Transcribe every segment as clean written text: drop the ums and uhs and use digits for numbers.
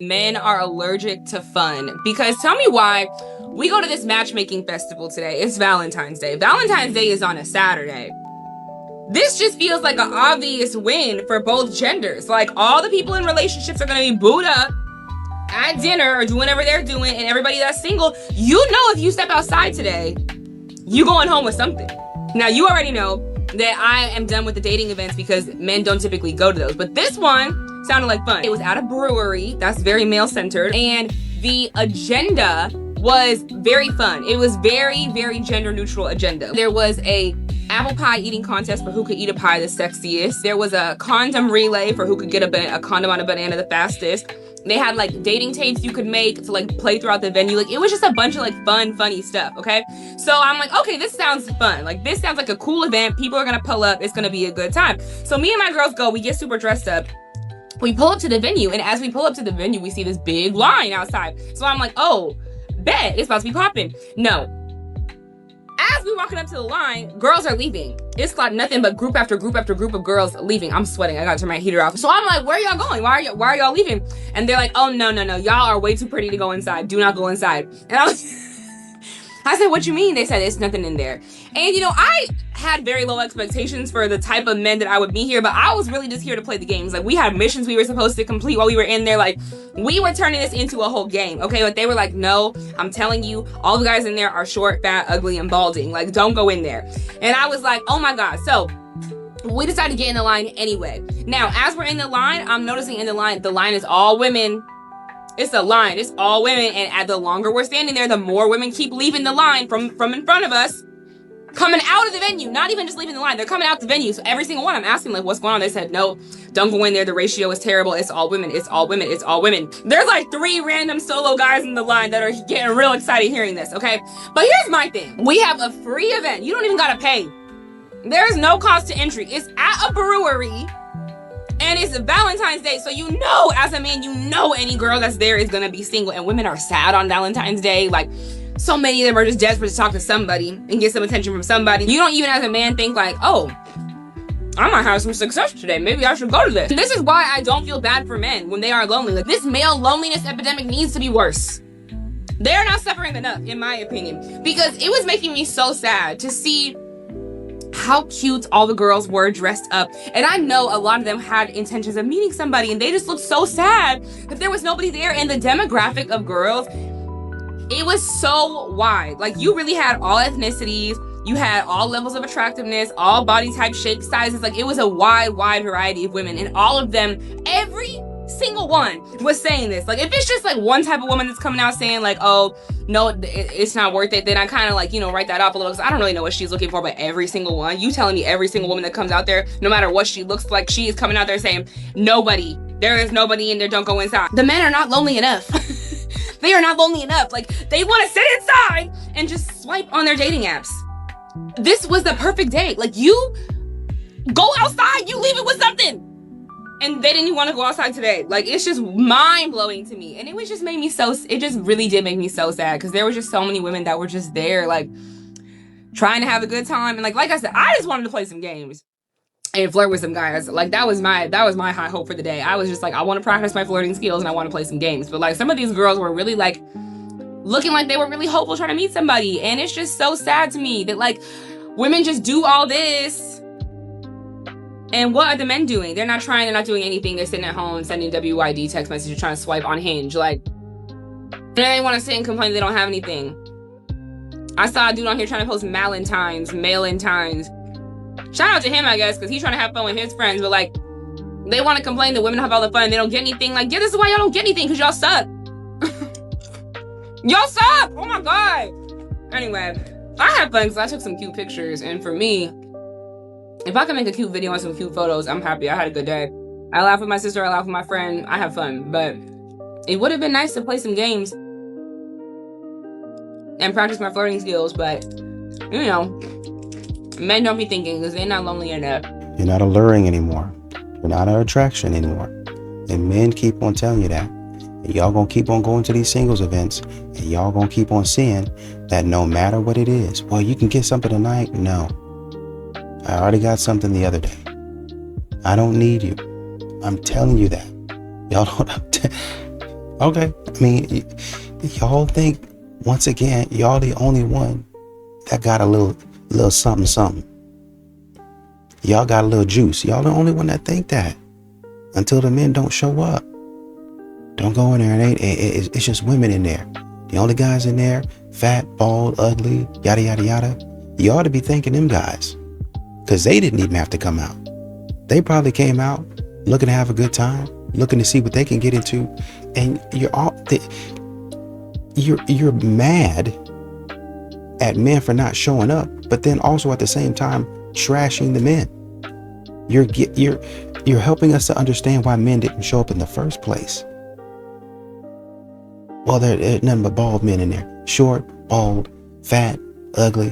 Men are allergic to fun. Because tell me why. We go to this matchmaking festival today. It's Valentine's Day. Valentine's Day is on a Saturday. This just feels like an obvious win for both genders. Like, all the people in relationships are going to be booed up at dinner or doing whatever they're doing, and everybody that's single, you know, if you step outside today, you going home with something. Now, you already know that I am done with the dating events because men don't typically go to those. But this one sounded like fun. It was at a brewery. That's very male-centered. And the agenda was very fun. It was very, very gender-neutral agenda. There was a apple pie eating contest for who could eat a pie the sexiest. There was a condom relay for who could get a condom on a banana the fastest. They had like dating tapes you could make to like play throughout the venue. Like, it was just a bunch of like fun, funny stuff, okay? So I'm like, okay, this sounds fun. Like, this sounds like a cool event. People are gonna pull up. It's gonna be a good time. So me and my girls go, we get super dressed up. We pull up to the venue, and as we pull up to the venue, we see this big line outside. So I'm like, oh, bet, it's about to be popping. No. As we walking up to the line, girls are leaving. It's like nothing but group after group after group of girls leaving. I'm sweating. I gotta turn my heater off. So I'm like, where are y'all going? Why are y'all leaving? And they're like, oh, no. Y'all are way too pretty to go inside. Do not go inside. And I said, what you mean? They said, it's nothing in there. And, you know, I had very low expectations for the type of men that I would meet here, but I was really just here to play the games. Like, we had missions we were supposed to complete while we were in there. Like, we were turning this into a whole game, okay? But they were like, no, I'm telling you, all the guys in there are short, fat, ugly, and balding. Like, don't go in there. And I was like, oh my God. So we decided to get in the line anyway. Now, as we're in the line, I'm noticing in the line is all women. It's a line. It's all women. And the longer we're standing there, the more women keep leaving the line from in front of us, coming out of the venue. Not even just leaving the line. They're coming out the venue. So every single one, I'm asking, like, what's going on? They said, no, don't go in there. The ratio is terrible. It's all women. It's all women. It's all women. There's like 3 random solo guys in the line that are getting real excited hearing this, okay? But here's my thing. We have a free event. You don't even gotta pay. There's no cost to entry. It's at a brewery. And it's Valentine's Day, so you know, as a man, you know any girl that's there is gonna be single. And women are sad on Valentine's Day. Like, so many of them are just desperate to talk to somebody and get some attention from somebody. You don't even, as a man, think like, oh, I might have some success today. Maybe I should go to this. This is why I don't feel bad for men when they are lonely. Like, this male loneliness epidemic needs to be worse. They're not suffering enough, in my opinion, because it was making me so sad to see how cute all the girls were dressed up. And I know a lot of them had intentions of meeting somebody, and they just looked so sad that there was nobody there. And the demographic of girls, it was so wide. Like, you really had all ethnicities, you had all levels of attractiveness, all body type, shape, sizes. Like, it was a wide variety of women, and all of them, every single one was saying this. Like, if it's just like one type of woman that's coming out saying like, oh no, it's not worth it, then I kind of like, you know, write that off a little, because I don't really know what she's looking for. But every single one, you telling me every single woman that comes out there, no matter what she looks like, she is coming out there saying, there is nobody in there, don't go inside. The men are not lonely enough. They are not lonely enough. Like, they want to sit inside and just swipe on their dating apps. This was the perfect date. Like, you go outside, you leave it with something. And they didn't even want to go outside today. Like, it's just mind-blowing to me. And it just made me it just really did make me so sad, because there were just so many women that were just there, like, trying to have a good time. And like I said, I just wanted to play some games and flirt with some guys. Like, that was my high hope for the day. I was just like, I want to practice my flirting skills and I want to play some games. But like, some of these girls were really like looking like they were really hopeful trying to meet somebody. And it's just so sad to me that like women just do all this. And what are the men doing? They're not trying, they're not doing anything. They're sitting at home sending WYD text messages, trying to swipe on Hinge. Like, and they want to sit and complain they don't have anything. I saw a dude on here trying to post Malentines. Shout out to him, I guess, because he's trying to have fun with his friends. But like, they want to complain that women have all the fun and they don't get anything. Like, yeah, this is why y'all don't get anything, because y'all suck. Y'all suck! Oh my God. Anyway, I had fun because I took some cute pictures. And for me, if I can make a cute video and some cute photos, I'm happy. I had a good day. I laughed with my sister, I laughed with my friend. I have fun. But it would have been nice to play some games and practice my flirting skills. But, you know, men don't be thinking, because they're not lonely enough. You're not alluring anymore. You're not an attraction anymore. And men keep on telling you that. And y'all gonna keep on going to these singles events, and y'all gonna keep on seeing that no matter what it is, well, you can get something tonight. No. I already got something the other day. I don't need you. I'm telling you that. Y'all don't. Okay. I mean, y'all think, once again, y'all the only one that got a little something, something. Y'all got a little juice. Y'all the only one that think that. Until the men don't show up. Don't go in there and it's just women in there. The only guys in there, fat, bald, ugly, yada, yada, yada. You ought to be thanking them guys. Because they didn't even have to come out. They probably came out looking to have a good time, looking to see what they can get into. And you're mad at men for not showing up, but then also at the same time trashing the men. You're helping us to understand why men didn't show up in the first place. Well, there's nothing but bald men in there. Short, bald, fat, ugly.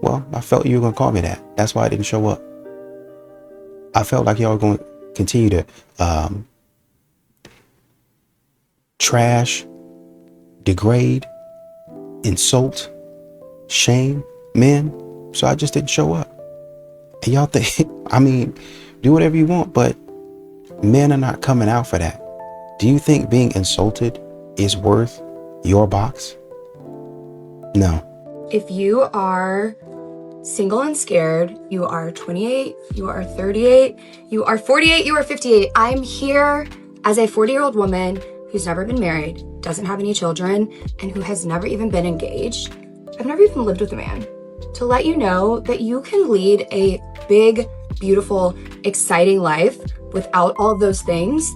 Well, I felt you were going to call me that. That's why I didn't show up. I felt like y'all were going to continue to trash, degrade, insult, shame men. So I just didn't show up. And y'all think, I mean, do whatever you want, but men are not coming out for that. Do you think being insulted is worth your box? No. If you are single and scared, you are 28, you are 38, you are 48, you are 58. I'm here as a 40-year-old woman who's never been married, doesn't have any children, and who has never even been engaged. I've never even lived with a man. To let you know that you can lead a big, beautiful, exciting life without all of those things.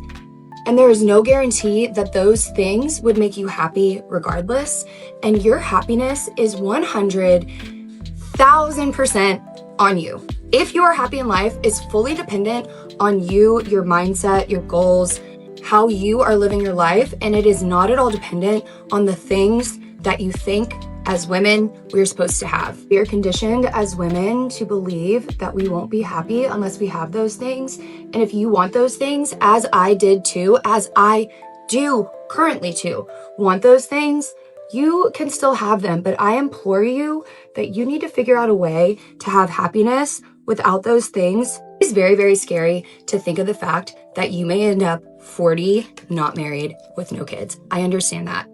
And there is no guarantee that those things would make you happy regardless. And your happiness is 100,000% on you. If you are happy in life, is fully dependent on you, your mindset, your goals, how you are living your life. And it is not at all dependent on the things that you think as women we're supposed to have. We are conditioned as women to believe that we won't be happy unless we have those things. And if you want those things, as I did too, as I do currently too, want those things, you can still have them. But I implore you that you need to figure out a way to have happiness without those things. It's very, very scary to think of the fact that you may end up 40, not married, with no kids. I understand that.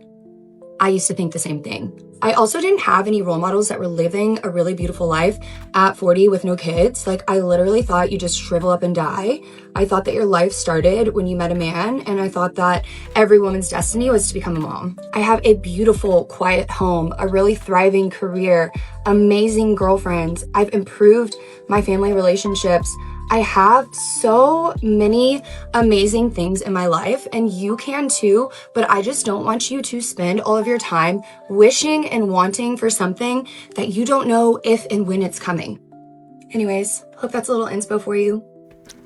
I used to think the same thing. I also didn't have any role models that were living a really beautiful life at 40 with no kids. Like, I literally thought you just shrivel up and die. I thought that your life started when you met a man, and I thought that every woman's destiny was to become a mom. I have a beautiful, quiet home, a really thriving career, amazing girlfriends. I've improved my family relationships. I have so many amazing things in my life, and you can too, but I just don't want you to spend all of your time wishing and wanting for something that you don't know if and when it's coming. Anyways, hope that's a little inspo for you.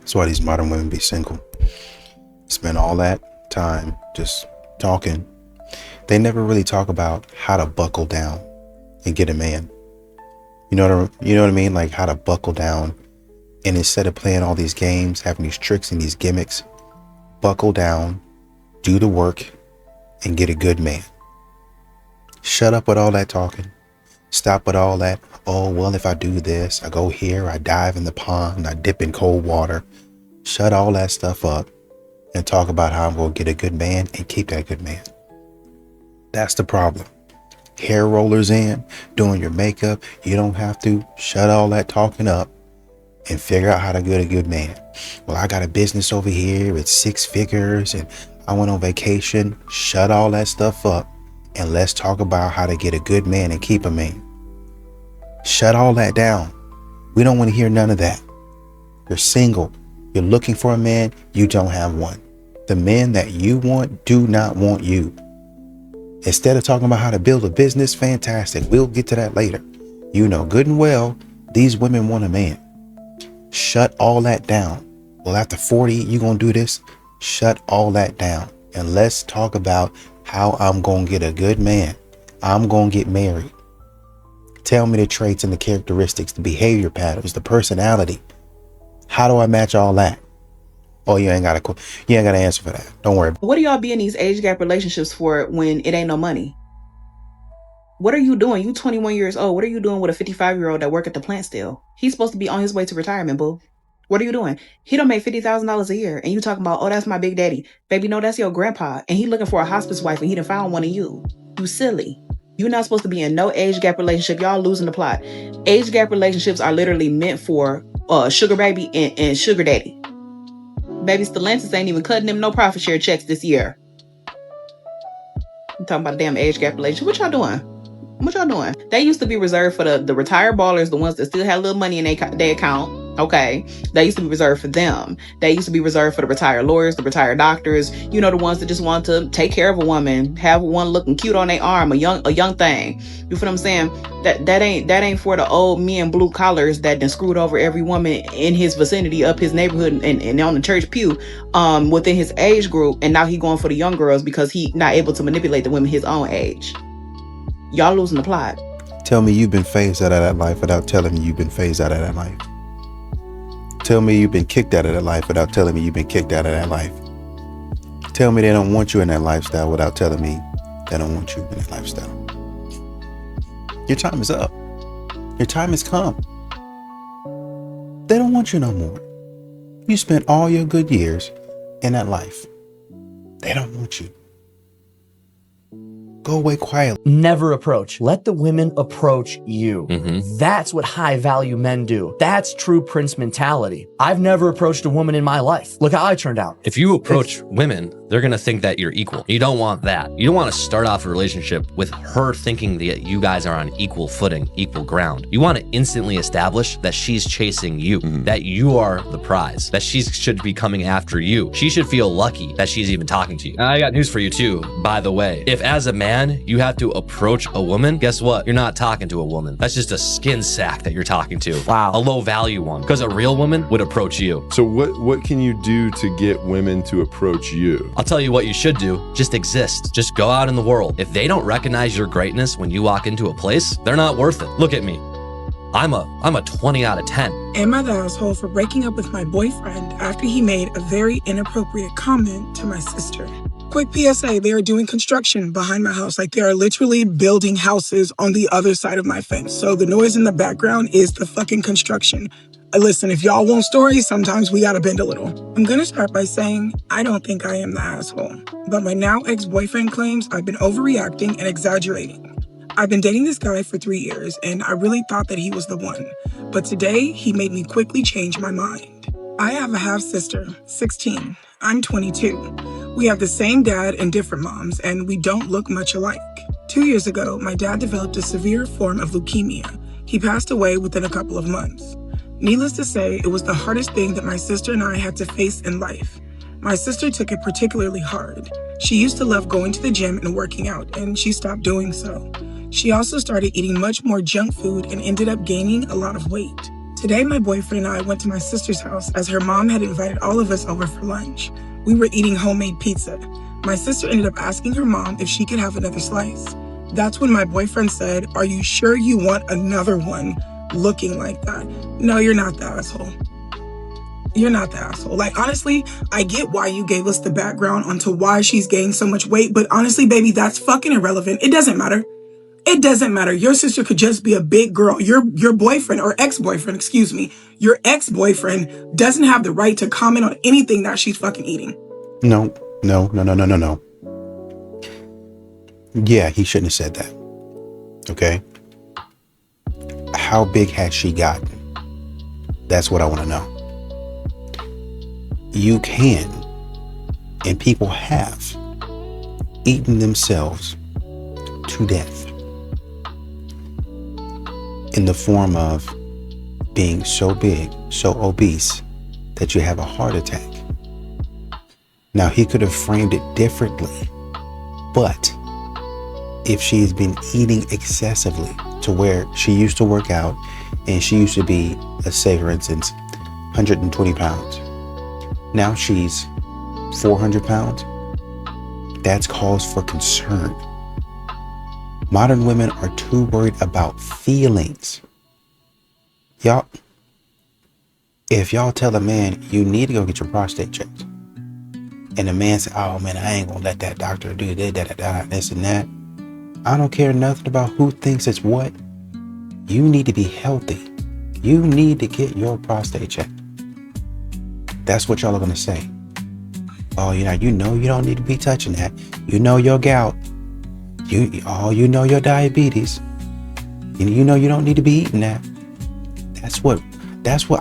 That's why these modern women be single. Spend all that time just talking. They never really talk about how to buckle down and get a man. You know what I mean? Like, how to buckle down. And instead of playing all these games, having these tricks and these gimmicks, buckle down, do the work, and get a good man. Shut up with all that talking. Stop with all that, oh, well, if I do this, I go here, I dive in the pond, I dip in cold water. Shut all that stuff up and talk about how I'm going to get a good man and keep that good man. That's the problem. Hair rollers in, doing your makeup, you don't have to. Shut all that talking up and figure out how to get a good man. Well, I got a business over here, it's 6 figures, and I went on vacation. Shut all that stuff up and let's talk about how to get a good man and keep a man. Shut all that down. We don't want to hear none of that. You're single. You're looking for a man. You don't have one. The men that you want do not want you. Instead of talking about how to build a business, fantastic. We'll get to that later. You know good and well, these women want a man. Shut all that down. Well, after 40, you're going to do this. Shut all that down. And let's talk about how I'm going to get a good man. I'm going to get married. Tell me the traits and the characteristics, the behavior patterns, the personality. How do I match all that? Oh, you ain't got to answer for that. Don't worry. What do y'all be in these age gap relationships for when it ain't no money? What are you doing? You 21 years old. What are you doing with a 55-year-old that work at the plant still? He's supposed to be on his way to retirement, boo. What are you doing? He don't make $50,000 a year, and you talking about, oh, that's my big daddy. Baby, no, that's your grandpa, and he looking for a hospice wife, and he done found one of you. You silly. You're not supposed to be in no age gap relationship. Y'all losing the plot. Age gap relationships are literally meant for sugar baby and sugar daddy. Baby Stellantis ain't even cutting them no profit share checks this year. I'm talking about a damn age gap relationship. What y'all doing? What y'all doing? They used to be reserved for the retired ballers, the ones that still had a little money in their account. Okay. They used to be reserved for them. They used to be reserved for the retired lawyers, the retired doctors, you know, the ones that just want to take care of a woman, have one looking cute on their arm, a young thing. You feel what I'm saying? That ain't for the old men blue collars that done screwed over every woman in his vicinity, up his neighborhood, and on the church pew, within his age group, and now he going for the young girls because he not able to manipulate the women his own age. Y'all losing the plot. Tell me you've been phased out of that life without telling me you've been phased out of that life. Tell me you've been kicked out of that life without telling me you've been kicked out of that life. Tell me they don't want you in that lifestyle without telling me they don't want you in that lifestyle. Your time is up. Your time has come. They don't want you no more. You spent all your good years in that life. They don't want you. Go away quietly. Never approach. Let the women approach you. That's what high value men do. That's true prince mentality. I've never approached a woman in my life. Look how I turned out. If you approach women, they're going to think that you're equal. You don't want that. You don't want to start off a relationship with her thinking that you guys are on equal footing, equal ground. You want to instantly establish that she's chasing you, that you are the prize, that she should be coming after you. She should feel lucky that she's even talking to you. And I got news for you too, by the way. If as a man, you have to approach a woman, guess what? You're not talking to a woman. That's just a skin sack that you're talking to. Wow. A low value one. Because a real woman would approach you. So what can you do to get women to approach you? I'll tell you what you should do. Just exist. Just go out in the world. If they don't recognize your greatness when you walk into a place, they're not worth it. Look at me. I'm a 20 out of 10. Am I the asshole for breaking up with my boyfriend after he made a very inappropriate comment to my sister? Quick PSA, they are doing construction behind my house. Like, they are literally building houses on the other side of my fence. So the noise in the background is the fucking construction. Listen, if y'all want stories, sometimes we gotta bend a little. I'm gonna start by saying I don't think I am the asshole. But my now ex-boyfriend claims I've been overreacting and exaggerating. I've been dating this guy for 3 years, and I really thought that he was the one. But today, he made me quickly change my mind. I have a half-sister, 16. I'm 22. We have the same dad and different moms, and we don't look much alike. 2 years ago, my dad developed a severe form of leukemia. He passed away within a couple of months. Needless to say, it was the hardest thing that my sister and I had to face in life. My sister took it particularly hard. She used to love going to the gym and working out, and she stopped doing so. She also started eating much more junk food and ended up gaining a lot of weight. Today, my boyfriend and I went to my sister's house as her mom had invited all of us over for lunch. We were eating homemade pizza. My sister ended up asking her mom if she could have another slice. That's when my boyfriend said, "Are you sure you want another one looking like that?" No, you're not the asshole. You're not the asshole. Like, honestly, I get why you gave us the background onto why she's gained so much weight, but honestly, baby, that's fucking irrelevant. It doesn't matter. It doesn't matter. Your sister could just be a big girl. Your boyfriend, or ex-boyfriend, excuse me, your ex-boyfriend doesn't have the right to comment on anything that she's fucking eating. No. Yeah, he shouldn't have said that. Okay? How big has she gotten? That's what I want to know. You can, and people have, eaten themselves to death in the form of being so big, so obese, that you have a heart attack. Now, he could have framed it differently, but if she's been eating excessively to where she used to work out and she used to be, let's say for instance, 120 pounds. Now she's 400 pounds. That's cause for concern. Modern women are too worried about feelings. Y'all, if y'all tell a man you need to go get your prostate checked, and the man says, "Oh man, I ain't gonna let that doctor do this and that," I don't care nothing about who thinks it's what. You need to be healthy. You need to get your prostate checked. That's what y'all are gonna say. Oh, you know you don't need to be touching that. You know your gout. You know your diabetes. You know you don't need to be eating that. That's what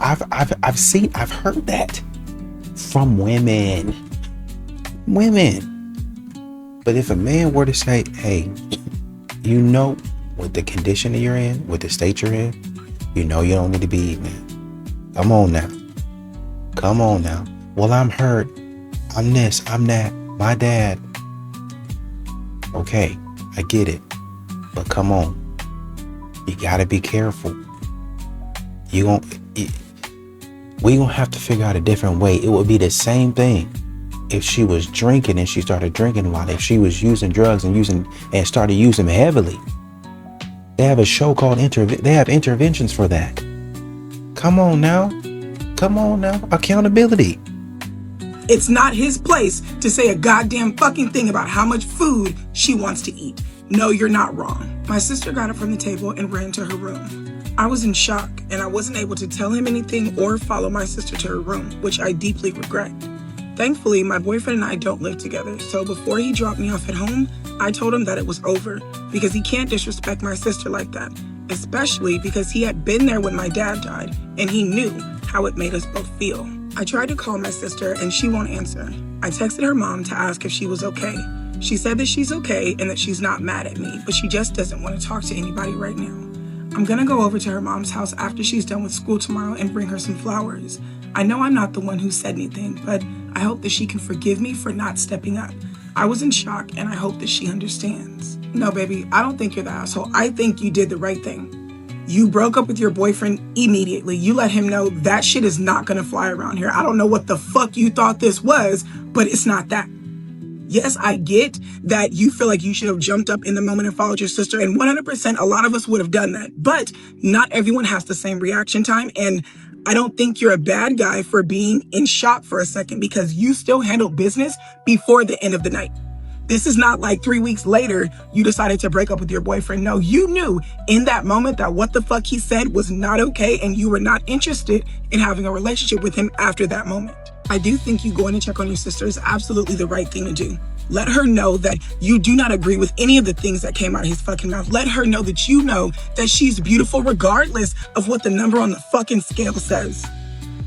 I've seen. I've heard that from women. But if a man were to say, hey, you know what the condition you're in, what the state you're in, you know you don't need to be eating it. Come on now. Well, I'm hurt. I'm this, I'm that, my dad. Okay, I get it. But come on. You gotta be careful. We gonna have to figure out a different way. It would be the same thing if she was drinking and she started drinking a lot. If she was using drugs and started using them heavily. They have a show called they have interventions for that. Come on now. Accountability. It's not his place to say a goddamn fucking thing about how much food she wants to eat. No, you're not wrong. My sister got up from the table and ran to her room. I was in shock and I wasn't able to tell him anything or follow my sister to her room, which I deeply regret. Thankfully, my boyfriend and I don't live together, so before he dropped me off at home, I told him that it was over because he can't disrespect my sister like that, especially because he had been there when my dad died and he knew how it made us both feel. I tried to call my sister and she won't answer. I texted her mom to ask if she was okay. She said that she's okay and that she's not mad at me, but she just doesn't want to talk to anybody right now. I'm gonna go over to her mom's house after she's done with school tomorrow and bring her some flowers. I know I'm not the one who said anything, but I hope that she can forgive me for not stepping up. I was in shock and I hope that she understands. No, baby, I don't think you're the asshole. I think you did the right thing. You broke up with your boyfriend immediately. You let him know that shit is not gonna fly around here. I don't know what the fuck you thought this was, but it's not that. Yes, I get that you feel like you should have jumped up in the moment and followed your sister, and 100% a lot of us would have done that, but not everyone has the same reaction time, and I don't think you're a bad guy for being in shock for a second because you still handled business before the end of the night. This is not like 3 weeks later, you decided to break up with your boyfriend. No, you knew in that moment that what the fuck he said was not okay and you were not interested in having a relationship with him after that moment. I do think you going to check on your sister is absolutely the right thing to do. Let her know that you do not agree with any of the things that came out of his fucking mouth. Let her know that you know that she's beautiful regardless of what the number on the fucking scale says.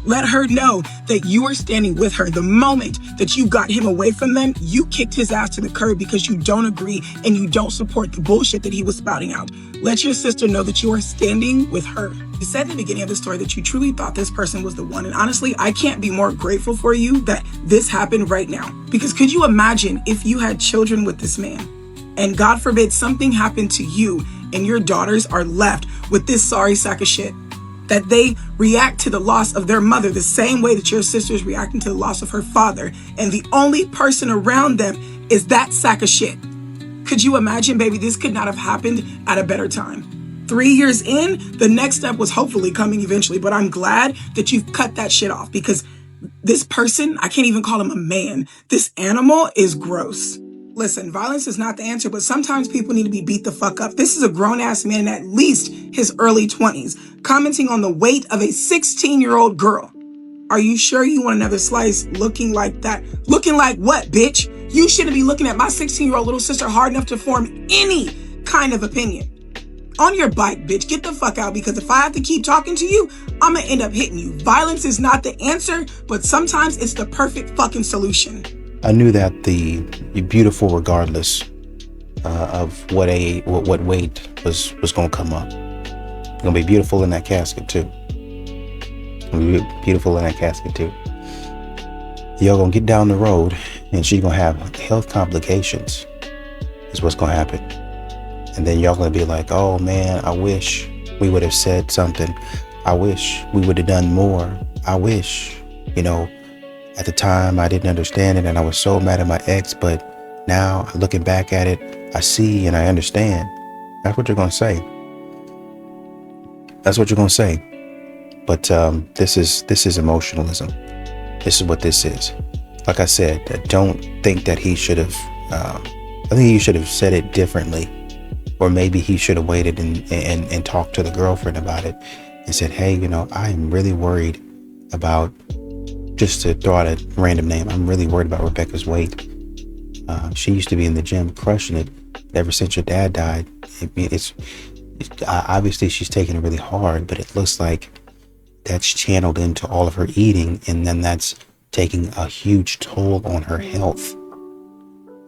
Let her know that you are standing with her. The moment that you got him away from them, you kicked his ass to the curb because you don't agree and you don't support the bullshit that he was spouting out. Let your sister know that you are standing with her. You said in the beginning of the story that you truly thought this person was the one. And honestly, I can't be more grateful for you that this happened right now. Because could you imagine if you had children with this man and God forbid something happened to you and your daughters are left with this sorry sack of shit? That they react to the loss of their mother the same way that your sister is reacting to the loss of her father. And the only person around them is that sack of shit. Could you imagine, baby, this could not have happened at a better time. 3 years in, the next step was hopefully coming eventually. But I'm glad that you've cut that shit off because this person, I can't even call him a man. This animal is gross. Listen, violence is not the answer, but sometimes people need to be beat the fuck up. This is a grown-ass man in at least his early 20s, commenting on the weight of a 16-year-old girl. Are you sure you want another slice looking like that? Looking like what, bitch? You shouldn't be looking at my 16-year-old little sister hard enough to form any kind of opinion. On your bike, bitch. Get the fuck out because if I have to keep talking to you, I'm gonna end up hitting you. Violence is not the answer, but sometimes it's the perfect fucking solution. I knew that the beautiful regardless of what weight was going to come up. It's going to be beautiful in that casket too. Y'all going to get down the road and she's going to have health complications is what's going to happen. And then y'all going to be like, oh man, I wish we would have said something. I wish we would have done more. I wish, at the time, I didn't understand it and I was so mad at my ex, but now looking back at it, I see and I understand. That's what you're going to say. But this is emotionalism. This is what this is. Like I said, I don't think that he should have, I think he should have said it differently. Or maybe he should have waited and talked to the girlfriend about it and said, hey, I am really worried about just to throw out a random name, I'm really worried about Rebecca's weight. She used to be in the gym crushing it. Ever since your dad died, it's obviously she's taking it really hard, but it looks like that's channeled into all of her eating, and then that's taking a huge toll on her health.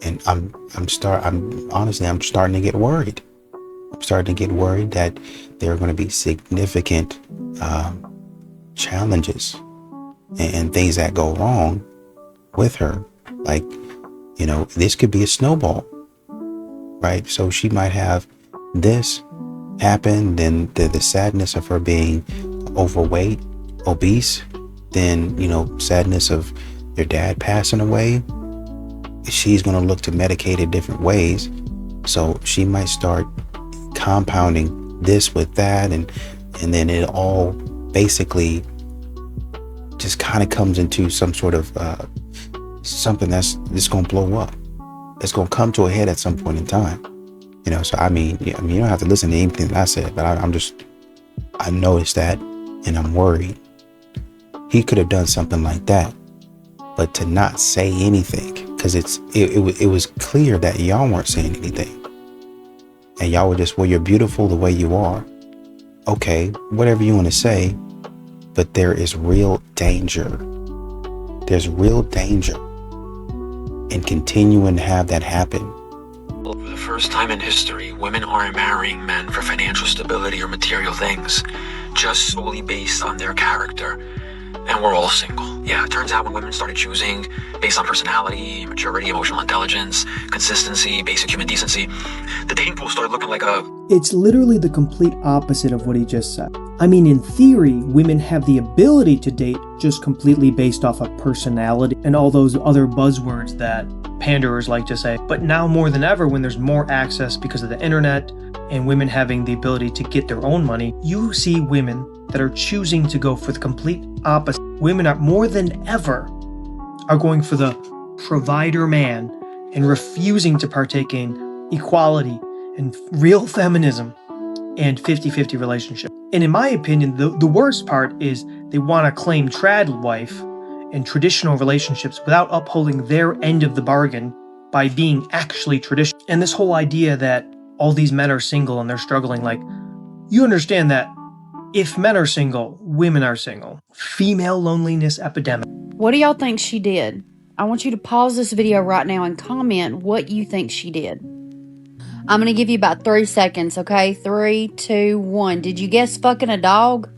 And I'm starting to get worried. I'm starting to get worried that there are going to be significant challenges and things that go wrong with her. Like, this could be a snowball, right? So she might have this happen, then the sadness of her being overweight, obese, then, sadness of your dad passing away. She's going to look to medicate it different ways. So she might start compounding this with that, and then it all basically just kind of comes into some sort of something that's just going to blow up. It's going to come to a head at some point in time. So I mean, you don't have to listen to anything that I said, but I noticed that, and I'm worried. He could have done something like that, but to not say anything, because it was clear that y'all weren't saying anything, and y'all were just, well, you're beautiful the way you are. Okay, whatever you want to say, but there is real danger. There's real danger in continuing to have that happen. For the first time in history, women aren't marrying men for financial stability or material things, just solely based on their character. And we're all single. Yeah, it turns out when women started choosing based on personality, maturity, emotional intelligence, consistency, basic human decency, the dating pool started looking like a... It's literally the complete opposite of what he just said. I mean, in theory, women have the ability to date just completely based off of personality and all those other buzzwords that panderers like to say. But now more than ever, when there's more access because of the internet and women having the ability to get their own money, you see women that are choosing to go for the complete opposite. Women are more than ever are going for the provider man and refusing to partake in equality and real feminism and 50-50 relationship. And in my opinion, the worst part is they want to claim trad wife and traditional relationships without upholding their end of the bargain by being actually traditional. And this whole idea that all these men are single and they're struggling, like, you understand that if men are single, women are single. Female loneliness epidemic. What do y'all think she did? I want you to pause this video right now and comment what you think she did. I'm going to give you about 3 seconds, okay? 3, 2, 1. Did you guess fucking a dog?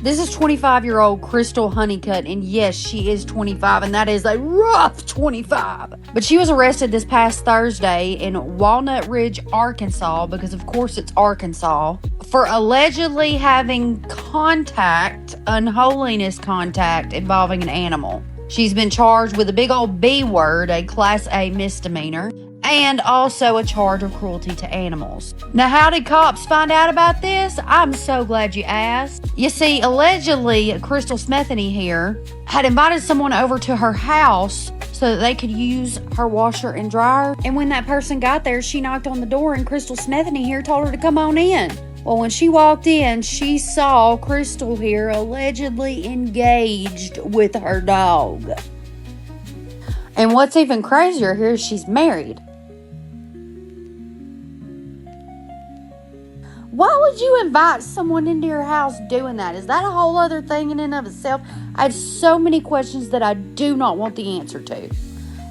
This is 25-year-old Crystal Honeycutt, and yes, she is 25, and that is a rough 25. But she was arrested this past Thursday in Walnut Ridge, Arkansas, because of course it's Arkansas, for allegedly having unholiness contact involving an animal. She's been charged with a big old B word, a Class A misdemeanor, and also a charge of cruelty to animals. Now, how did cops find out about this? I'm so glad you asked. You see, allegedly, Crystal Smetheny here had invited someone over to her house so that they could use her washer and dryer. And when that person got there, she knocked on the door and Crystal Smetheny here told her to come on in. Well, when she walked in, she saw Crystal here allegedly engaged with her dog. And what's even crazier here is she's married. Why would you invite someone into your house doing that? Is that a whole other thing in and of itself? I have so many questions that I do not want the answer to.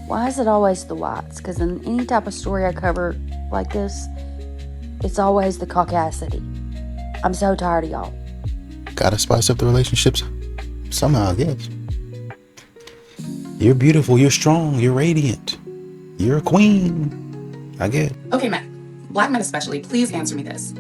Why is it always the whites? Because in any type of story I cover like this, it's always the caucasity. I'm so tired of y'all. Gotta spice up the relationships somehow, yes. You're beautiful, you're strong, you're radiant. You're a queen. I get it. Okay, men, black men especially, please answer me this.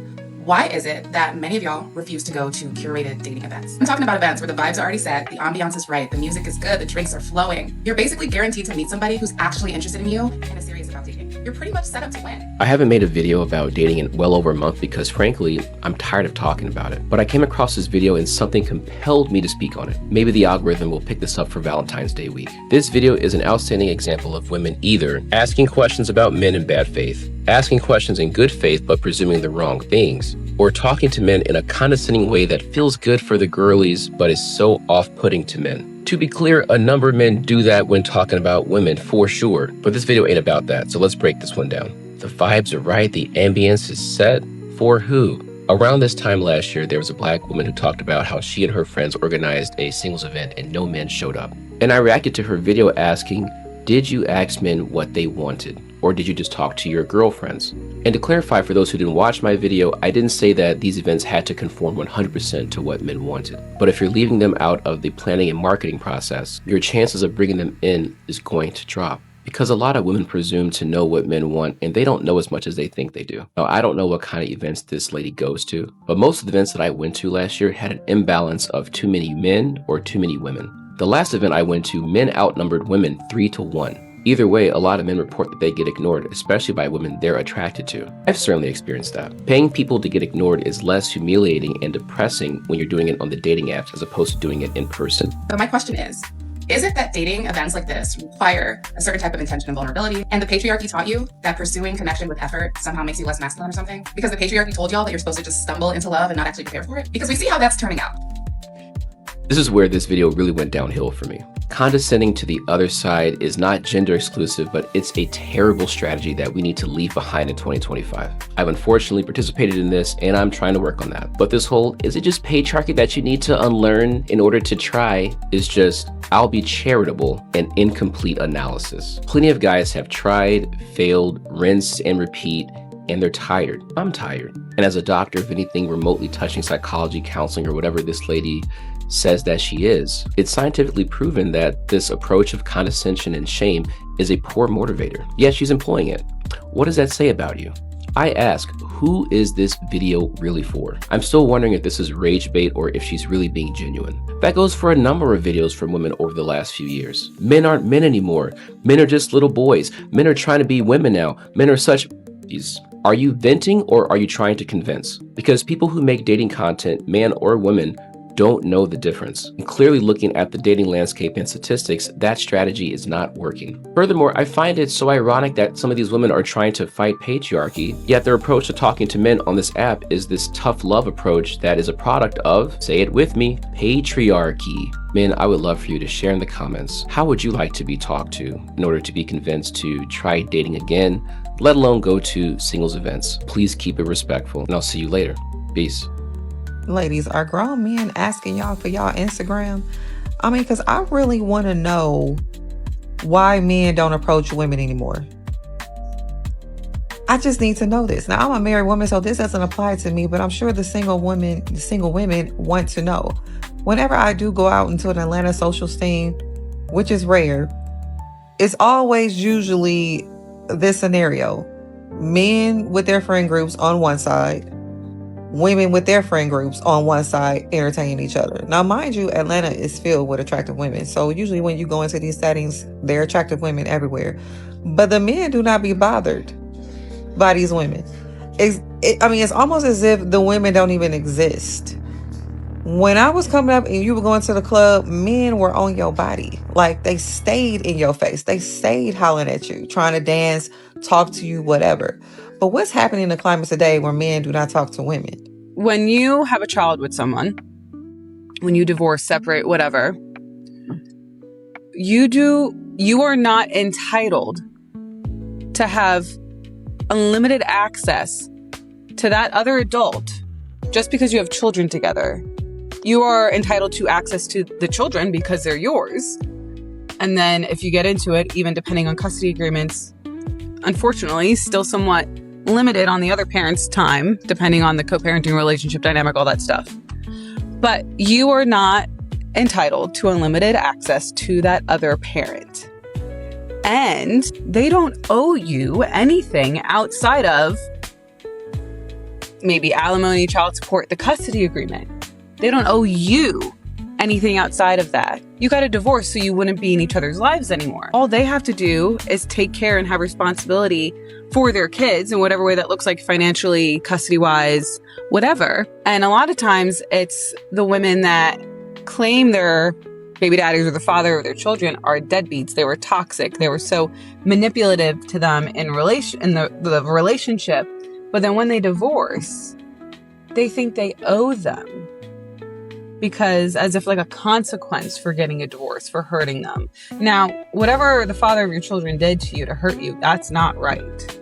Why is it that many of y'all refuse to go to curated dating events? I'm talking about events where the vibes are already set, the ambiance is right, the music is good, the drinks are flowing. You're basically guaranteed to meet somebody who's actually interested in you and is serious about dating. you're pretty much set up to win. I haven't made a video about dating in well over a month because frankly, I'm tired of talking about it. But I came across this video and something compelled me to speak on it. Maybe the algorithm will pick this up for Valentine's Day week. This video is an outstanding example of women either asking questions about men in bad faith, asking questions in good faith but presuming the wrong things, or talking to men in a condescending way that feels good for the girlies but is so off-putting to men. To be clear, a number of men do that when talking about women for sure, but this video ain't about that, so let's break this one down. The vibes are right, the ambience is set. For who? Around this time last year, there was a black woman who talked about how she and her friends organized a singles event and no men showed up. And I reacted to her video asking, did you ask men what they wanted? Or did you just talk to your girlfriends? And to clarify for those who didn't watch my video, I didn't say that these events had to conform 100% to what men wanted. But if you're leaving them out of the planning and marketing process, your chances of bringing them in is going to drop. Because a lot of women presume to know what men want and they don't know as much as they think they do. Now, I don't know what kind of events this lady goes to, but most of the events that I went to last year had an imbalance of too many men or too many women. The last event I went to, men outnumbered women 3-1. Either way, a lot of men report that they get ignored, especially by women they're attracted to. I've certainly experienced that. Paying people to get ignored is less humiliating and depressing when you're doing it on the dating apps as opposed to doing it in person. But my question is it that dating events like this require a certain type of intention and vulnerability, and the patriarchy taught you that pursuing connection with effort somehow makes you less masculine or something? Because the patriarchy told y'all that you're supposed to just stumble into love and not actually prepare for it? Because we see how that's turning out. This is where this video really went downhill for me. Condescending to the other side is not gender exclusive, but it's a terrible strategy that we need to leave behind in 2025. I've unfortunately participated in this and I'm trying to work on that. But this whole, is it just patriarchy that you need to unlearn in order to try, is just, I'll be charitable and incomplete analysis. Plenty of guys have tried, failed, rinsed and repeat, and they're tired. I'm tired. And as a doctor of anything remotely touching psychology, counseling, or whatever this lady says that she is, it's scientifically proven that this approach of condescension and shame is a poor motivator. Yet she's employing it. What does that say about you? I ask, who is this video really for? I'm still wondering if this is rage bait or if she's really being genuine. That goes for a number of videos from women over the last few years. Men aren't men anymore. Men are just little boys. Men are trying to be women now. Men are such... Are you venting or are you trying to convince? Because people who make dating content, man or woman, don't know the difference. And clearly looking at the dating landscape and statistics, that strategy is not working. Furthermore, I find it so ironic that some of these women are trying to fight patriarchy, yet their approach to talking to men on this app is this tough love approach that is a product of, say it with me, patriarchy. Men, I would love for you to share in the comments, how would you like to be talked to in order to be convinced to try dating again, let alone go to singles events? Please keep it respectful, and I'll see you later. Peace. Ladies, are grown men asking y'all for y'all Instagram? I mean, because I really want to know why men don't approach women anymore. I just need to know this. Now, I'm a married woman, so this doesn't apply to me, but I'm sure the single women want to know. Whenever I do go out into an Atlanta social scene, which is rare, it's always usually this scenario. Men with their friend groups on one side, women with their friend groups on one side entertaining each other. Now, mind you, Atlanta is filled with attractive women. So usually when you go into these settings, there are attractive women everywhere. But the men do not be bothered by these women. It's almost as if the women don't even exist. When I was coming up and you were going to the club, men were on your body. Like, they stayed in your face. They stayed hollering at you, trying to dance, talk to you, whatever. But what's happening in the climate today where men do not talk to women? When you have a child with someone, when you divorce, separate, whatever, you are not entitled to have unlimited access to that other adult just because you have children together. You are entitled to access to the children because they're yours. And then if you get into it, even depending on custody agreements, unfortunately, still somewhat limited on the other parent's time, depending on the co-parenting relationship dynamic, all that stuff. But you are not entitled to unlimited access to that other parent. And they don't owe you anything outside of maybe alimony, child support, the custody agreement. They don't owe you anything outside of that. You got a divorce so you wouldn't be in each other's lives anymore. All they have to do is take care and have responsibility for their kids in whatever way that looks like, financially, custody-wise, whatever. And a lot of times it's the women that claim their baby daddies or the father of their children are deadbeats. They were toxic. They were so manipulative to them in the relationship. But then when they divorce, they think they owe them, because as if like a consequence for getting a divorce, for hurting them. Now, whatever the father of your children did to you to hurt you, that's not right.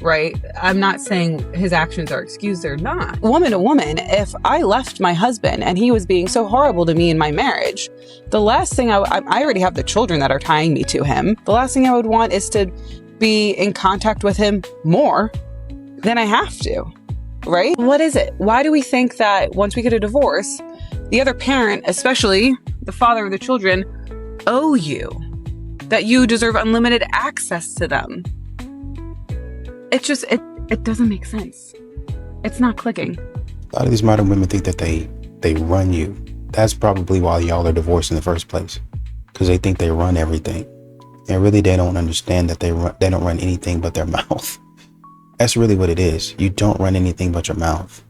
Right? I'm not saying his actions are excused. They're not. Woman to woman, if I left my husband and he was being so horrible to me in my marriage, the last thing I already have the children that are tying me to him. The last thing I would want is to be in contact with him more than I have to. Right? What is it? Why do we think that once we get a divorce, the other parent, especially the father of the children, owe you, that you deserve unlimited access to them? It just, it doesn't make sense. It's not clicking. A lot of these modern women think that they run you. That's probably why y'all are divorced in the first place, because they think they run everything. And really, they don't understand that they don't run anything but their mouth. That's really what it is. You don't run anything but your mouth.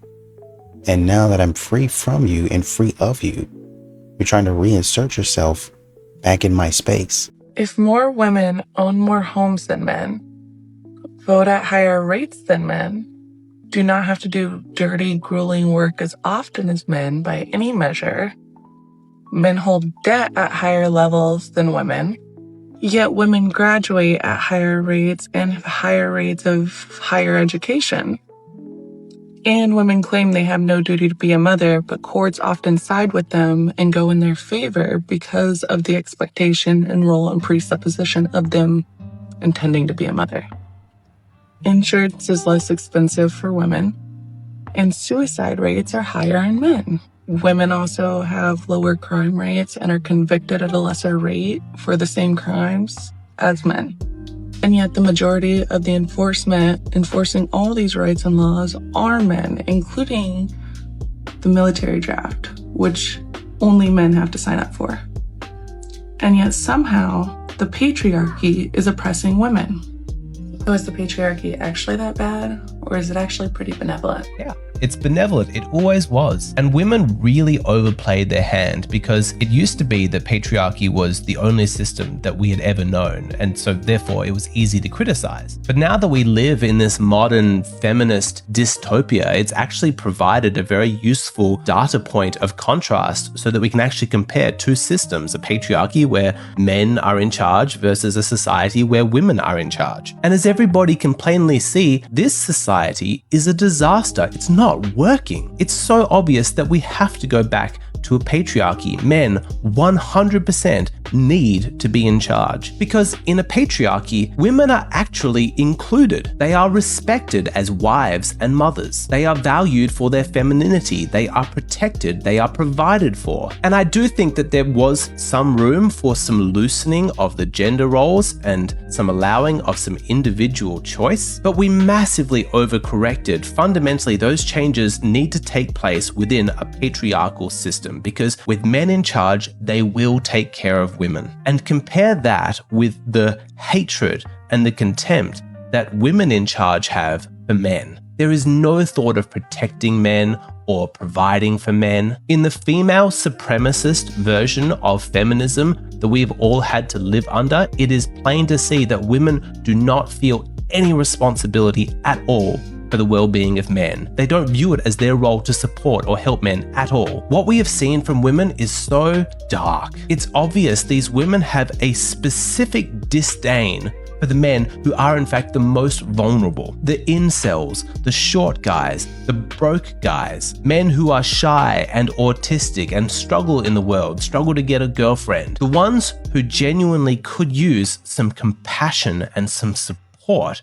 And now that I'm free from you and free of you, you're trying to reinsert yourself back in my space. If more women own more homes than men, vote at higher rates than men, do not have to do dirty, grueling work as often as men by any measure, men hold debt at higher levels than women, yet women graduate at higher rates and have higher rates of higher education, and women claim they have no duty to be a mother, but courts often side with them and go in their favor because of the expectation and role and presupposition of them intending to be a mother. Insurance is less expensive for women, and suicide rates are higher in men. Women also have lower crime rates and are convicted at a lesser rate for the same crimes as men. And yet the majority of the enforcing all these rights and laws are men, including the military draft, which only men have to sign up for. And yet somehow the patriarchy is oppressing women. So is the patriarchy actually that bad, or is it actually pretty benevolent? Yeah. It's benevolent, it always was. And women really overplayed their hand, because it used to be that patriarchy was the only system that we had ever known, and so therefore it was easy to criticize. But now that we live in this modern feminist dystopia, it's actually provided a very useful data point of contrast so that we can actually compare two systems, a patriarchy where men are in charge versus a society where women are in charge. And as everybody can plainly see, this society is a disaster. It's not working. It's so obvious that we have to go back to a patriarchy. Men 100% need to be in charge, because in a patriarchy, women are actually included. They are respected as wives and mothers. They are valued for their femininity. They are protected. They are provided for. And I do think that there was some room for some loosening of the gender roles and some allowing of some individual choice, but we massively overcorrected. Fundamentally, those changes need to take place within a patriarchal system, because with men in charge, they will take care of women. And compare that with the hatred and the contempt that women in charge have for men. There is no thought of protecting men or providing for men. In the female supremacist version of feminism that we've all had to live under, it is plain to see that women do not feel any responsibility at all for the well-being of men. They don't view it as their role to support or help men at all. What we have seen from women is so dark. It's obvious these women have a specific disdain for the men who are in fact the most vulnerable. The incels, the short guys, the broke guys, men who are shy and autistic and struggle in the world, struggle to get a girlfriend. The ones who genuinely could use some compassion and some support.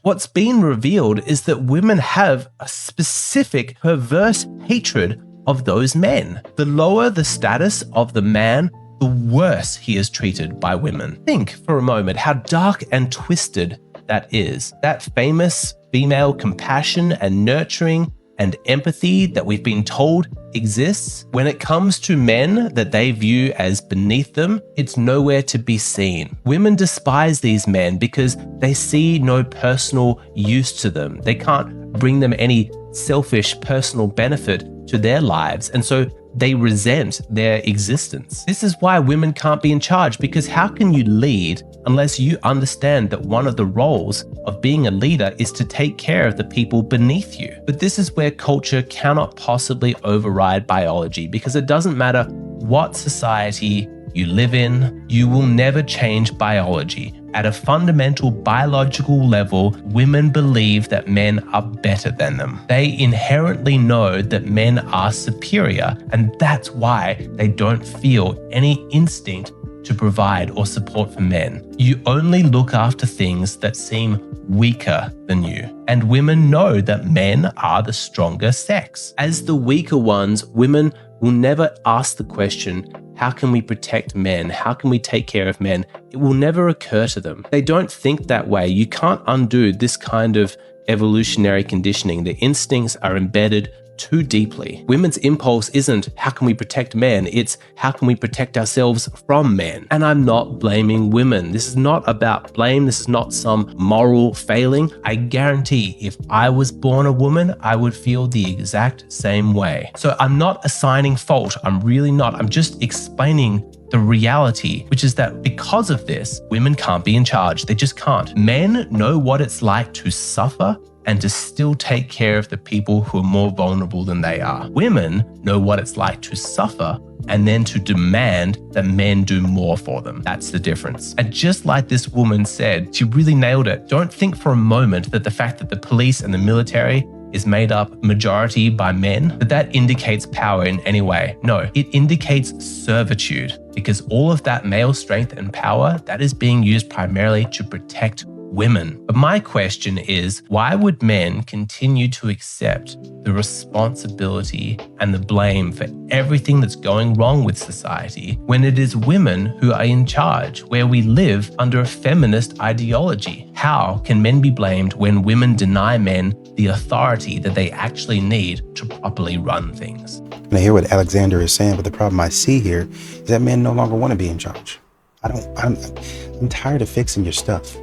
What's been revealed is that women have a specific perverse hatred of those men. The lower the status of the man, the worse he is treated by women. Think for a moment how dark and twisted that is. That famous female compassion and nurturing and empathy that we've been told exists, when it comes to men that they view as beneath them, it's nowhere to be seen. Women despise these men because they see no personal use to them. They can't bring them any selfish personal benefit to their lives, and so they resent their existence. This is why women can't be in charge, because how can you lead unless you understand that one of the roles of being a leader is to take care of the people beneath you? But this is where culture cannot possibly override biology, because it doesn't matter what society you live in, you will never change biology. At a fundamental biological level, women believe that men are better than them. They inherently know that men are superior, and that's why they don't feel any instinct to provide or support for men. You only look after things that seem weaker than you. And women know that men are the stronger sex. As the weaker ones, women will never ask the question, how can we protect men? How can we take care of men? It will never occur to them. They don't think that way. You can't undo this kind of evolutionary conditioning. The instincts are embedded too deeply. Women's impulse isn't how can we protect men, it's how can we protect ourselves from men. And I'm not blaming women. This is not about blame. This is not some moral failing. I guarantee if I was born a woman, I would feel the exact same way. So I'm not assigning fault. I'm really not. I'm just explaining the reality, which is that because of this, women can't be in charge. They just can't. Men know what it's like to suffer and to still take care of the people who are more vulnerable than they are. Women know what it's like to suffer and then to demand that men do more for them. That's the difference. And just like this woman said, she really nailed it. Don't think for a moment that the fact that the police and the military is made up majority by men, that indicates power in any way. No, it indicates servitude, because all of that male strength and power, that is being used primarily to protect women. But my question is, why would men continue to accept the responsibility and the blame for everything that's going wrong with society when it is women who are in charge, where we live under a feminist ideology? How can men be blamed when women deny men the authority that they actually need to properly run things? And I hear what Alexander is saying, but the problem I see here is that men no longer want to be in charge. I'm tired of fixing your stuff.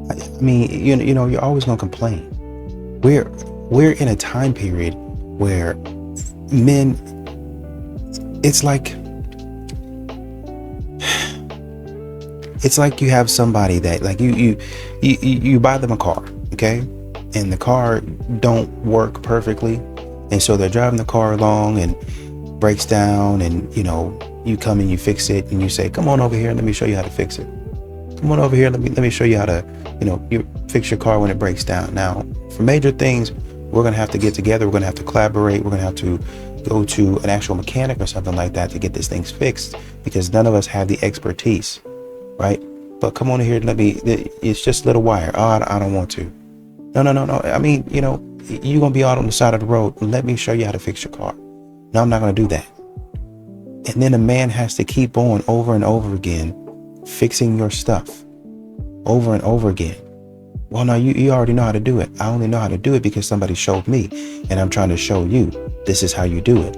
I mean, you know, you're always going to complain. We're in a time period where men, it's like you have somebody that, like, you buy them a car, okay, and the car don't work perfectly, and so they're driving the car along and breaks down, and you know, you come and you fix it, and you say, come on over here and let me show you how to fix it. Come on over here, let me show you how to, you know, you fix your car when it breaks down. Now, for major things, we're gonna have to get together, we're gonna have to collaborate, we're gonna have to go to an actual mechanic or something like that to get this thing fixed, because none of us have the expertise, right? But come on here, it's just a little wire. Oh, I don't want to. No. I mean, you know, you're gonna be out on the side of the road. Let me show you how to fix your car. No, I'm not gonna do that. And then a man has to keep on over and over again fixing your stuff over and over again. Well, no, you already know how to do it. I only know how to do it because somebody showed me, and I'm trying to show you this is how you do it.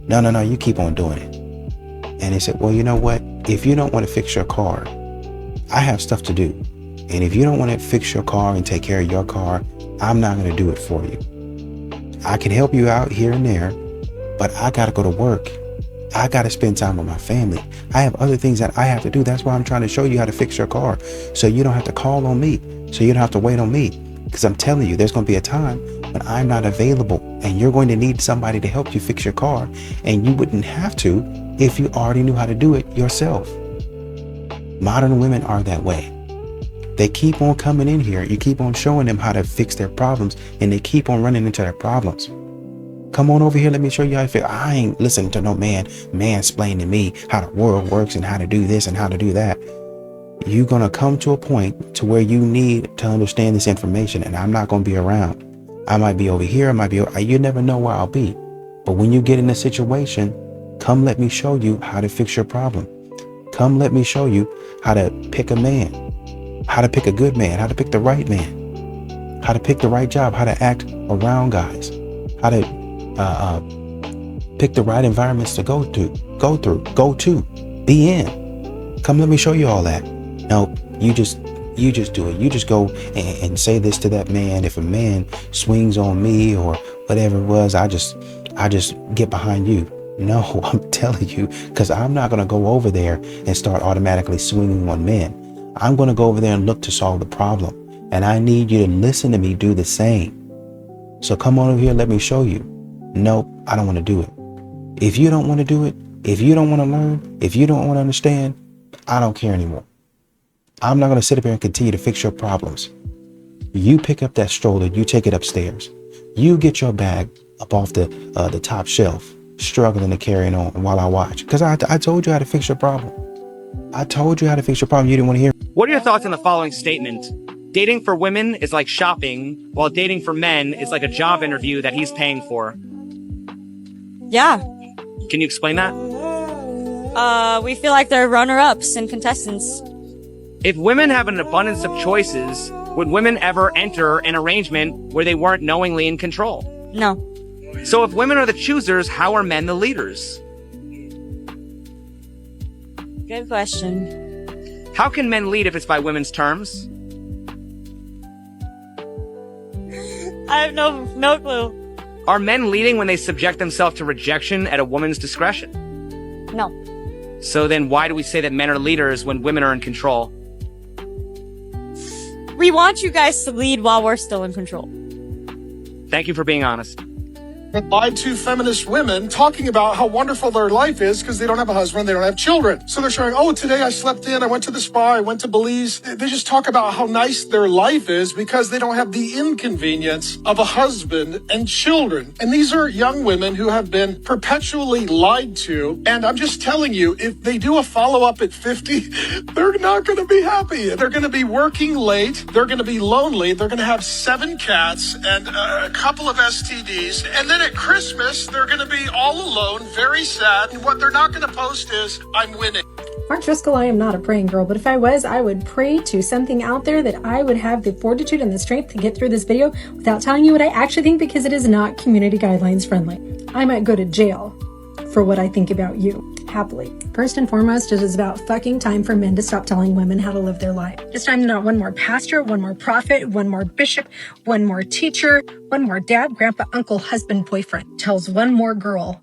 No, you keep on doing it. And he said, well, you know what? If you don't want to fix your car, I have stuff to do. And if you don't want to fix your car and take care of your car, I'm not going to do it for you. I can help you out here and there, but I got to go to work. I got to spend time with my family. I have other things that I have to do. That's why I'm trying to show you how to fix your car, so you don't have to call on me, so you don't have to wait on me. Because I'm telling you, there's going to be a time when I'm not available, and you're going to need somebody to help you fix your car, and you wouldn't have to if you already knew how to do it yourself. Modern women are that way. They keep on coming in here. You keep on showing them how to fix their problems, and they keep on running into their problems. Come on over here, let me show you how to fix. I ain't listening to no man mansplaining to me how the world works and how to do this and how to do that. You're going to come to a point to where you need to understand this information, and I'm not going to be around. I might be over here, you never know where I'll be. But when you get in a situation, come let me show you how to fix your problem. Come let me show you how to pick a man, how to pick a good man, how to pick the right man, how to pick the right job, how to act around guys, how to pick the right environments to go to, be in. Come, let me show you all that. No, you just do it. You just go and say this to that man. If a man swings on me or whatever it was, I just get behind you. No, I'm telling you, because I'm not going to go over there and start automatically swinging on men. I'm going to go over there and look to solve the problem. And I need you to listen to me do the same. So come on over here, let me show you. Nope, I don't want to do it. If you don't want to do it, if you don't want to learn, if you don't want to understand, I don't care anymore. I'm not going to sit up here and continue to fix your problems. You pick up that stroller, you take it upstairs. You get your bag up off the top shelf, struggling to carry it on while I watch. Because I told you how to fix your problem. I told you how to fix your problem. You didn't want to hear. What are your thoughts on the following statement? Dating for women is like shopping, while dating for men is like a job interview that he's paying for. Yeah. Can you explain that? We feel like they're runner-ups and contestants. If women have an abundance of choices, would women ever enter an arrangement where they weren't knowingly in control? No. So if women are the choosers, how are men the leaders? Good question. How can men lead if it's by women's terms? I have no clue. Are men leading when they subject themselves to rejection at a woman's discretion? No. So then why do we say that men are leaders when women are in control? We want you guys to lead while we're still in control. Thank you for being honest. Lied to feminist women talking about how wonderful their life is because they don't have a husband, they don't have children. So they're showing, oh, today I slept in, I went to the spa, I went to Belize. They just talk about how nice their life is because they don't have the inconvenience of a husband and children. And these are young women who have been perpetually lied to. And I'm just telling you, if they do a follow-up at 50, they're not going to be happy. They're going to be working late. They're going to be lonely. They're going to have 7 cats and a couple of STDs. And then at Christmas, they're going to be all alone, very sad, and what they're not going to post is, I'm winning. Mark Driscoll, I am not a praying girl, but if I was, I would pray to something out there that I would have the fortitude and the strength to get through this video without telling you what I actually think, because it is not community guidelines friendly. I might go to jail for what I think about you, happily. First and foremost, it is about fucking time for men to stop telling women how to live their life. It's time to not one more pastor, one more prophet, one more bishop, one more teacher, one more dad, grandpa, uncle, husband, boyfriend tells one more girl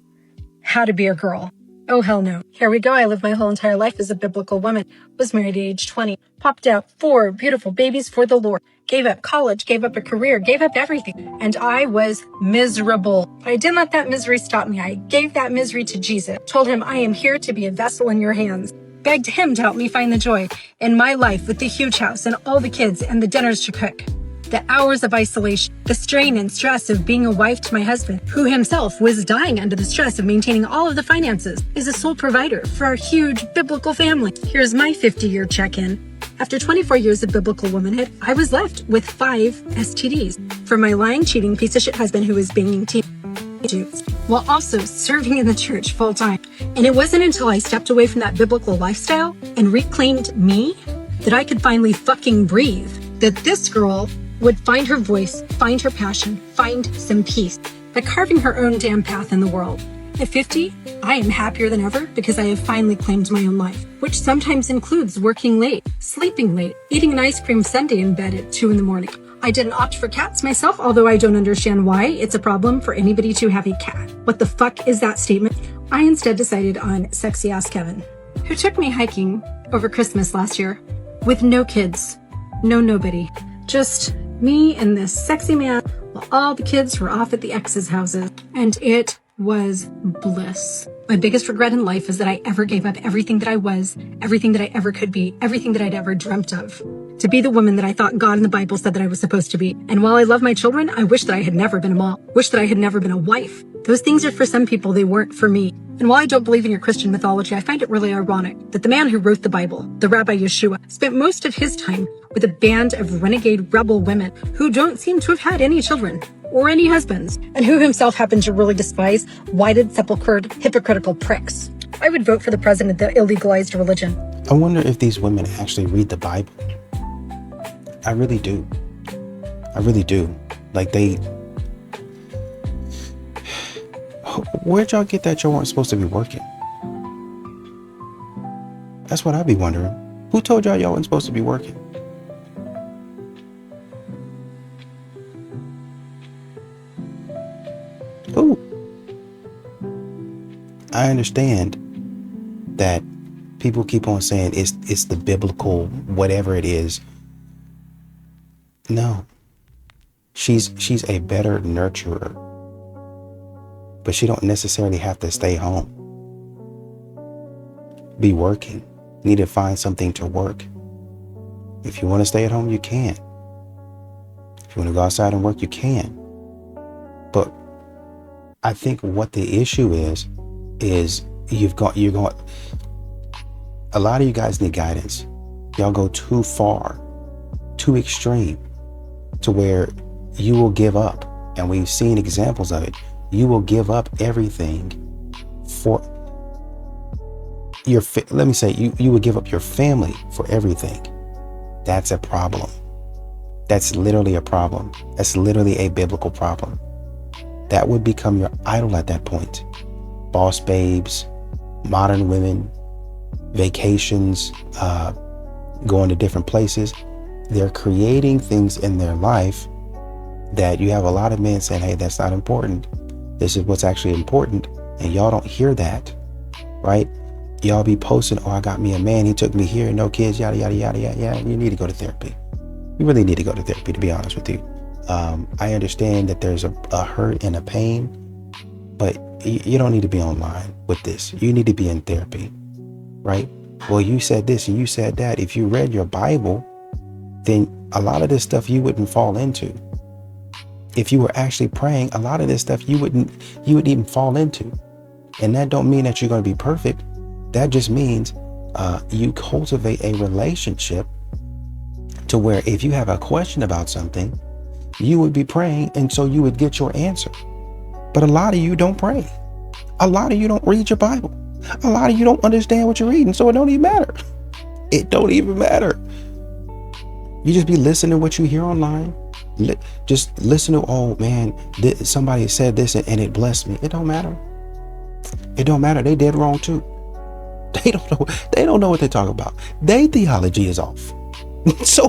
how to be a girl. Oh, hell no. Here we go. I lived my whole entire life as a biblical woman. Was married at age 20. Popped out 4 beautiful babies for the Lord. Gave up college, gave up a career, gave up everything. And I was miserable. But I didn't let that misery stop me. I gave that misery to Jesus. Told him, I am here to be a vessel in your hands. Begged him to help me find the joy in my life with the huge house and all the kids and the dinners to cook. The hours of isolation, the strain and stress of being a wife to my husband, who himself was dying under the stress of maintaining all of the finances, is a sole provider for our huge biblical family. Here's my 50-year check-in. After 24 years of biblical womanhood, I was left with 5 STDs from my lying, cheating, piece of shit husband who was banging teenagers, while also serving in the church full-time. And it wasn't until I stepped away from that biblical lifestyle and reclaimed me that I could finally fucking breathe, that this girl would find her voice, find her passion, find some peace by carving her own damn path in the world. At 50, I am happier than ever because I have finally claimed my own life, which sometimes includes working late, sleeping late, eating an ice cream sundae in bed at 2 a.m. I didn't opt for cats myself, although I don't understand why it's a problem for anybody to have a cat. What the fuck is that statement? I instead decided on sexy ass Kevin, who took me hiking over Christmas last year with no kids, no nobody, just me and this sexy man while all the kids were off at the ex's houses. And it was bliss. My biggest regret in life is that I ever gave up everything that I was, everything that I ever could be, everything that I'd ever dreamt of, to be the woman that I thought God in the Bible said that I was supposed to be. And while I love my children, I wish that I had never been a mom, wish that I had never been a wife. Those things are for some people, they weren't for me. And while I don't believe in your Christian mythology, I find it really ironic that the man who wrote the Bible, the Rabbi Yeshua, spent most of his time with a band of renegade rebel women who don't seem to have had any children or any husbands, and who himself happened to really despise whited, sepulchred, hypocritical pricks. I would vote for the president that illegalized religion. I wonder if these women actually read the Bible. I really do. I really do. Like Where'd y'all get that y'all weren't supposed to be working? That's what I'd be wondering. Who told y'all weren't supposed to be working? Who? I understand that people keep on saying it's the biblical whatever it is. No. She's a better nurturer. But she don't necessarily have to stay home. Be working. You need to find something to work. If you want to stay at home, you can. If you want to go outside and work, you can. But I think what the issue is you're going, a lot of you guys need guidance. Y'all go too far, too extreme, to where you will give up. And we've seen examples of it. You will give up everything for your, let me say, you would give up your family for everything. That's a problem. That's literally a problem. That's literally a biblical problem. That would become your idol at that point. Boss babes, modern women, vacations, going to different places. They're creating things in their life that you have a lot of men saying, hey, that's not important. This is what's actually important. And y'all don't hear that, right? Y'all be posting, oh, I got me a man. He took me here. No kids, yada, yada, yada, yada. Yeah, you need to go to therapy. You really need to go to therapy, to be honest with you. I understand that there's a hurt and a pain, but you don't need to be online with this. You need to be in therapy, right? Well, you said this and you said that. If you read your Bible, then a lot of this stuff you wouldn't fall into. If you were actually praying, a lot of this stuff you wouldn't even fall into. And that don't mean that you're going to be perfect. That just means you cultivate a relationship to where if you have a question about something, you would be praying, and so you would get your answer. But a lot of you don't pray. A lot of you don't read your Bible. A lot of you don't understand what you're reading, so it don't even matter. It don't even matter. You just be listening to what you hear online. Just listen to, oh man, somebody said this and it blessed me. It don't matter. It don't matter. They dead wrong too. They don't know what they're talking about. Their theology is off. So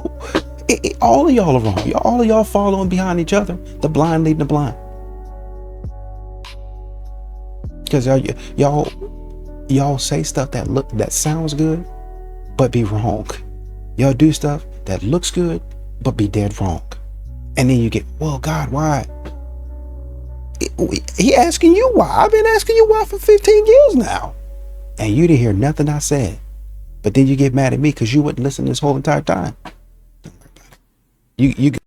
all of y'all are wrong. All of y'all following behind each other. The blind leading the blind. Because y'all say stuff that sounds good, but be wrong. Y'all do stuff that looks good, but be dead wrong. And then you get, well, God, why? He asking you why. I've been asking you why for 15 years now. And you didn't hear nothing I said. But then you get mad at me because you wouldn't listen this whole entire time. You